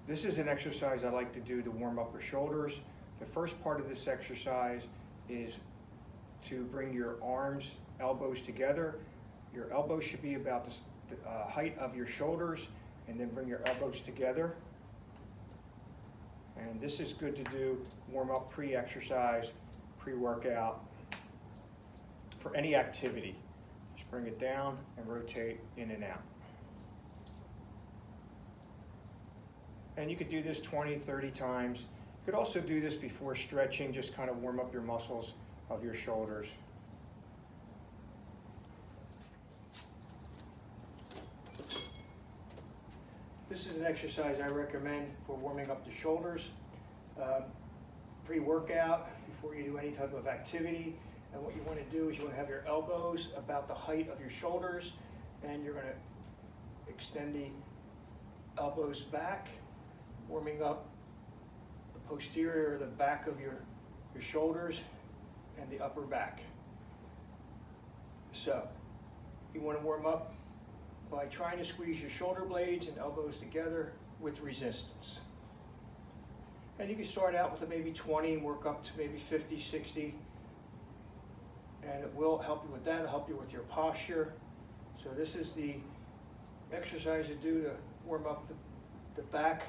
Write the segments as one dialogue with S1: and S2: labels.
S1: This is an exercise I like to do to warm up your shoulders. The first part of this exercise is to bring your arms, elbows together. Your elbows should be about the height of your shoulders, and then bring your elbows together. And this is good to do, warm up pre-exercise, pre-workout, for any activity. Just bring it down and rotate in and out. And you could do this 20, 30 times. You could also do this before stretching, just kind of warm up your muscles of your shoulders. This is an exercise I recommend for warming up the shoulders, pre-workout, before you do any type of activity. And what you want to do is you want to have your elbows about the height of your shoulders, and you're going to extend the elbows back, warming up the posterior or the back of your shoulders and the upper back. So you want to warm up by trying to squeeze your shoulder blades and elbows together with resistance. And you can start out with maybe 20 and work up to maybe 50, 60. And it will help you with that. It'll help you with your posture. So this is the exercise to do to warm up the back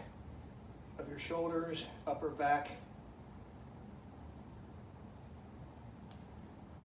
S1: of your shoulders, upper back,